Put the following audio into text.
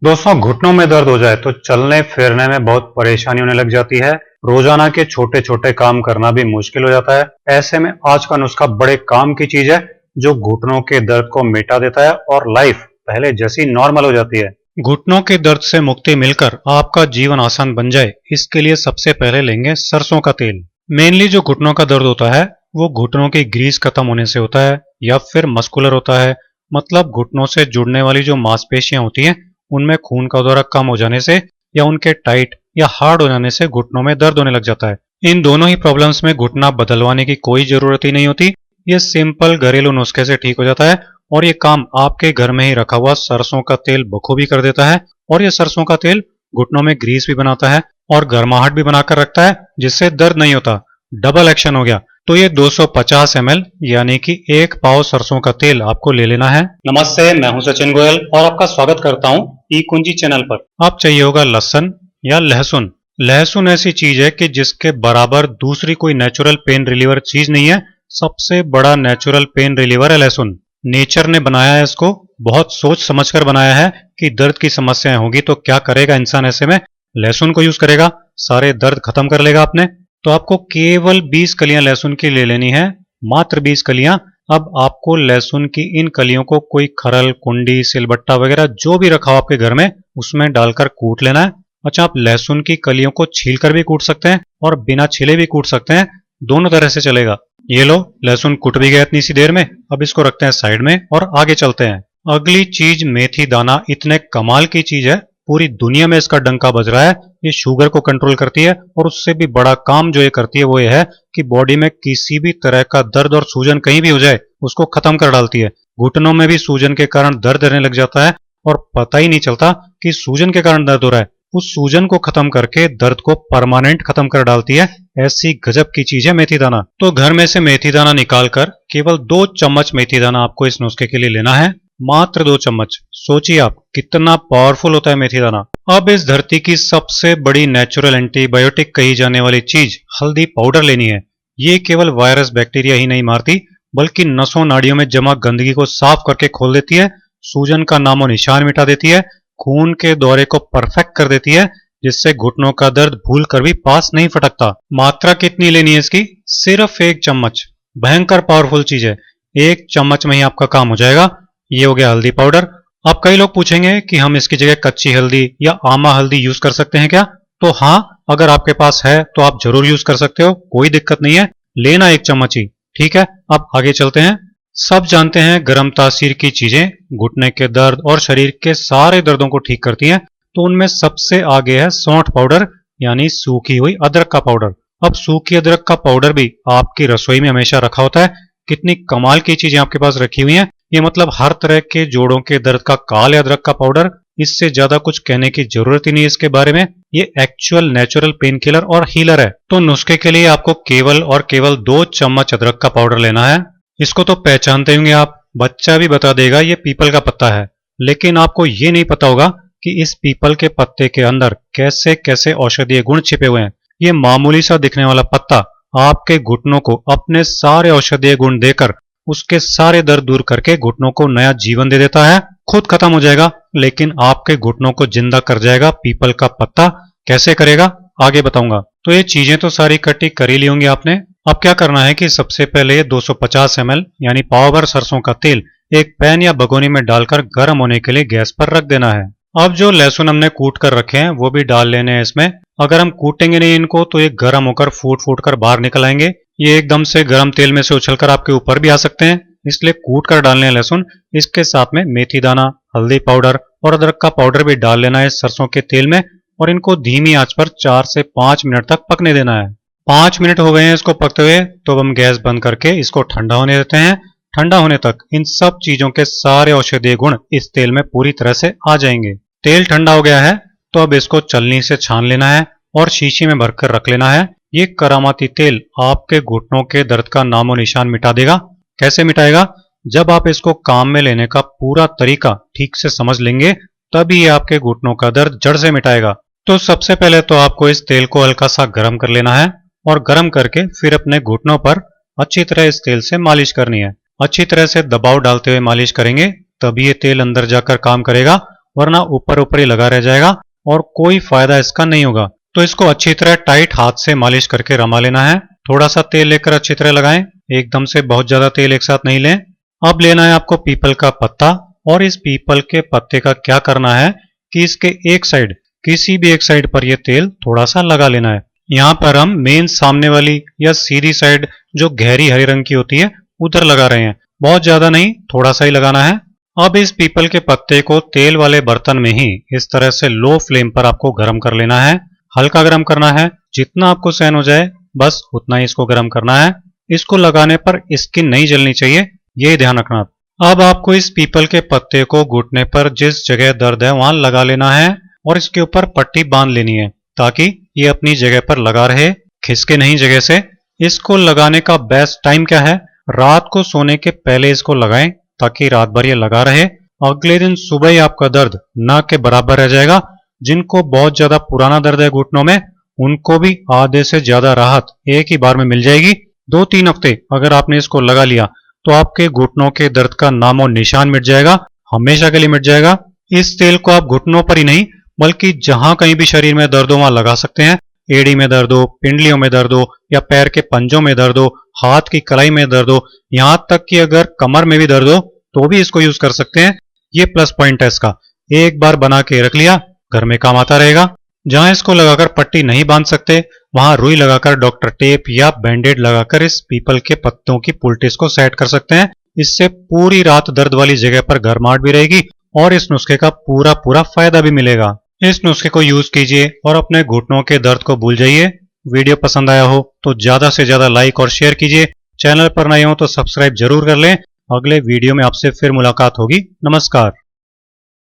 दोस्तों, घुटनों में दर्द हो जाए तो चलने फिरने में बहुत परेशानी होने लग जाती है। रोजाना के छोटे छोटे काम करना भी मुश्किल हो जाता है। ऐसे में आज का नुस्खा बड़े काम की चीज है, जो घुटनों के दर्द को मिटा देता है और लाइफ पहले जैसी नॉर्मल हो जाती है। घुटनों के दर्द से मुक्ति मिलकर आपका जीवन आसान बन जाए, इसके लिए सबसे पहले लेंगे सरसों का तेल। मेनली जो घुटनों का दर्द होता है वो घुटनों की ग्रीस खत्म होने से होता है या फिर मस्कुलर होता है। मतलब घुटनों से जुड़ने वाली जो मांसपेशियां होती हैं उनमें खून का दौरा कम हो जाने से या उनके टाइट या हार्ड हो जाने से घुटनों में दर्द होने लग जाता है। इन दोनों ही प्रॉब्लम्स में घुटना बदलवाने की कोई जरूरत ही नहीं होती। ये सिंपल घरेलू नुस्खे से ठीक हो जाता है और ये काम आपके घर में ही रखा हुआ सरसों का तेल बखूबी कर देता है। और ये सरसों का तेल घुटनों में ग्रीस भी बनाता है और गर्माहट भी बनाकर रखता है, जिससे दर्द नहीं होता। डबल एक्शन हो गया। तो ये 250 ml यानी कि एक पाव सरसों का तेल आपको ले लेना है। नमस्ते, मैं हूं सचिन गोयल और आपका स्वागत करता हूं ई कुंजी चैनल पर। आप चाहिए होगा लहसुन या लहसुन। लहसुन ऐसी चीज है कि जिसके बराबर दूसरी कोई नेचुरल पेन रिलीवर चीज नहीं है। सबसे बड़ा नेचुरल पेन रिलीवर है लहसुन। नेचर ने बनाया है इसको, बहुत सोच समझकर बनाया है कि दर्द की समस्याएं होगी तो क्या करेगा इंसान। ऐसे में लहसुन को यूज करेगा, सारे दर्द खत्म कर लेगा आपने। तो आपको केवल 20 कलियां लहसुन की ले लेनी है, मात्र 20 कलियां। अब आपको लहसुन की इन कलियों को कोई खरल, कुंडी, सिलबट्टा वगैरह जो भी रखा हो आपके घर में, उसमें डालकर कूट लेना है। अच्छा, आप लहसुन की कलियों को छीलकर भी कूट सकते हैं और बिना छिले भी कूट सकते हैं, दोनों तरह से चलेगा। ये लो, लहसुन कूट भी गया इतनी सी देर में। अब इसको रखते हैं साइड में और आगे चलते हैं। अगली चीज मेथी दाना। इतने कमाल की चीज है, पूरी दुनिया में इसका डंका बज रहा है। ये शुगर को कंट्रोल करती है और उससे भी बड़ा काम जो ये करती है वो ये है कि बॉडी में किसी भी तरह का दर्द और सूजन कहीं भी हो जाए उसको खत्म कर डालती है। घुटनों में भी सूजन के कारण दर्द रहने लग जाता है और पता ही नहीं चलता कि सूजन के कारण दर्द हो रहा है। उस सूजन को खत्म करके दर्द को परमानेंट खत्म कर डालती है। ऐसी गजब की चीज है मेथी दाना। तो घर में से मेथी दाना निकालकर केवल 2 चम्मच मेथी दाना आपको इस नुस्खे के लिए लेना है, मात्र 2 चम्मच। सोचिए आप कितना पावरफुल होता है मेथी दाना। अब इस धरती की सबसे बड़ी नेचुरल एंटीबायोटिक कही जाने वाली चीज हल्दी पाउडर लेनी है। ये केवल वायरस बैक्टीरिया ही नहीं मारती, बल्कि नसों नाड़ियों में जमा गंदगी को साफ करके खोल देती है, सूजन का नामो निशान मिटा देती है, खून के दौरे को परफेक्ट कर देती है, जिससे घुटनों का दर्द भूल कर भी पास नहीं फटकता। मात्रा कितनी लेनी है इसकी? सिर्फ 1 चम्मच। भयंकर पावरफुल चीज है। 1 चम्मच में ही आपका काम हो जाएगा। ये हो गया हल्दी पाउडर। अब कई लोग पूछेंगे कि हम इसकी जगह कच्ची हल्दी या आमा हल्दी यूज कर सकते हैं क्या? तो हाँ, अगर आपके पास है तो आप जरूर यूज कर सकते हो, कोई दिक्कत नहीं है। लेना 1 चम्मच ही, ठीक है। अब आगे चलते हैं। सब जानते हैं गर्म तासीर की चीजें घुटने के दर्द और शरीर के सारे दर्दों को ठीक करती हैं। तो उनमें सबसे आगे है सौंठ पाउडर, यानी सूखी हुई अदरक का पाउडर। अब सूखी अदरक का पाउडर भी आपकी रसोई में हमेशा रखा होता है। कितनी कमाल की चीजें आपके पास रखी हुई हैं। ये मतलब हर तरह के जोड़ों के दर्द का काले अदरक का पाउडर। इससे ज्यादा कुछ कहने की जरूरत ही नहीं इसके बारे में। ये एक्चुअल नेचुरल पेन किलर और हीलर है। तो नुस्खे के लिए आपको केवल और केवल 2 चम्मच अदरक का पाउडर लेना है। इसको तो पहचानते होंगे आप, बच्चा भी बता देगा ये पीपल का पत्ता है। लेकिन आपको ये नहीं पता होगा कि इस पीपल के पत्ते के अंदर कैसे कैसे औषधीय गुण छिपे हुए हैं। ये मामूली सा दिखने वाला पत्ता आपके घुटनों को अपने सारे औषधीय गुण देकर उसके सारे दर्द दूर करके घुटनों को नया जीवन दे देता है। खुद खत्म हो जाएगा, लेकिन आपके घुटनों को जिंदा कर जाएगा पीपल का पत्ता। कैसे करेगा आगे बताऊंगा। तो ये चीजें तो सारी इकट्ठी कर ही ली होंगी आपने। अब क्या करना है कि सबसे पहले 250 ml यानी पाव भर सरसों का तेल एक पैन या भगोनी में डालकर गर्म होने के लिए गैस पर रख देना है। अब जो लहसुन हमने कूट कर रखे हैं वो भी डाल लेने हैं इसमें। अगर हम कूटेंगे नहीं इनको तो ये गर्म होकर फूट फूट कर बाहर निकल आएंगे। ये एकदम से गर्म तेल में से उछलकर आपके ऊपर भी आ सकते हैं, इसलिए कूट कर डालने हैं लहसुन। इसके साथ में मेथी दाना, हल्दी पाउडर और अदरक का पाउडर भी डाल लेना है इस सरसों के तेल में और इनको धीमी आंच पर 4 से 5 मिनट तक पकने देना है। 5 मिनट हो गए हैं इसको पकते हुए, तो हम गैस बंद करके इसको ठंडा होने देते हैं। ठंडा होने तक इन सब चीजों के सारे औषधीय गुण इस तेल में पूरी तरह से आ जाएंगे। तेल ठंडा हो गया है तो अब इसको छलनी से छान लेना है और शीशी में भरकर रख लेना है। ये करामाती तेल आपके घुटनों के दर्द का नामो निशान मिटा देगा। कैसे मिटाएगा? जब आप इसको काम में लेने का पूरा तरीका ठीक से समझ लेंगे तभी ये आपके घुटनों का दर्द जड़ से मिटाएगा। तो सबसे पहले तो आपको इस तेल को हल्का सा गर्म कर लेना है और गर्म करके फिर अपने घुटनों पर अच्छी तरह इस तेल से मालिश करनी है। अच्छी तरह से दबाव डालते हुए मालिश करेंगे तभी ये तेल अंदर जाकर काम करेगा वरना ऊपर ऊपर ही लगा रह जाएगा और कोई फायदा इसका नहीं होगा। तो इसको अच्छी तरह टाइट हाथ से मालिश करके रमा लेना है। थोड़ा सा तेल लेकर अच्छी तरह लगाएं, एकदम से बहुत ज्यादा तेल एक साथ नहीं लें। अब लेना है आपको पीपल का पत्ता, और इस पीपल के पत्ते का क्या करना है कि इसके एक साइड, किसी भी एक साइड पर यह तेल थोड़ा सा लगा लेना है। यहाँ पर हम मेन सामने वाली या सीधी साइड जो गहरी हरे रंग की होती है उधर लगा रहे हैं, बहुत ज्यादा नहीं, थोड़ा सा ही लगाना है। अब इस पीपल के पत्ते को तेल वाले बर्तन में ही इस तरह से लो फ्लेम पर आपको गर्म कर लेना है। हल्का गर्म करना है, जितना आपको सहन हो जाए बस उतना ही इसको गर्म करना है। इसको लगाने पर स्किन नहीं जलनी चाहिए, ये ध्यान रखना। अब आपको इस पीपल के पत्ते को घुटने पर जिस जगह दर्द है वहां लगा लेना है और इसके ऊपर पट्टी बांध लेनी है ताकि ये अपनी जगह पर लगा रहे, खिसके नहीं जगह से। इसको लगाने का बेस्ट टाइम क्या है? रात को सोने के पहले इसको लगाएं ताकि रात भर ये लगा रहे। अगले दिन सुबह ही आपका दर्द ना के बराबर रह जाएगा। जिनको बहुत ज्यादा पुराना दर्द है घुटनों में, उनको भी आधे से ज्यादा राहत एक ही बार में मिल जाएगी। 2-3 हफ्ते अगर आपने इसको लगा लिया तो आपके घुटनों के दर्द का नामो निशान मिट जाएगा, हमेशा के लिए मिट जाएगा। इस तेल को आप घुटनों पर ही नहीं बल्कि जहां कहीं भी शरीर में दर्द हो वहां लगा सकते हैं। एड़ी में दर्द हो, पिंडलियों में दर्द हो, या पैर के पंजों में दर्द हो, हाथ की कलाई में दर्द हो, यहां तक कि अगर कमर में भी दर्द हो तो भी इसको यूज कर सकते हैं। ये प्लस पॉइंट है इसका, एक बार बना के रख लिया, घर में काम आता रहेगा। जहां इसको लगाकर पट्टी नहीं बांध सकते वहां रुई लगाकर, डॉक्टर टेप या बैंडेड लगाकर इस पीपल के पत्तों की पुलटिस को सेट कर सकते हैं। इससे पूरी रात दर्द वाली जगह पर गर्माहट भी रहेगी और इस नुस्खे का पूरा पूरा फायदा भी मिलेगा। इस नुस्खे को यूज कीजिए और अपने घुटनों के दर्द को भूल जाइए। वीडियो पसंद आया हो तो ज्यादा से ज्यादा लाइक और शेयर कीजिए। चैनल पर नए हो तो सब्सक्राइब जरूर कर लें। अगले वीडियो में आपसे फिर मुलाकात होगी। नमस्कार।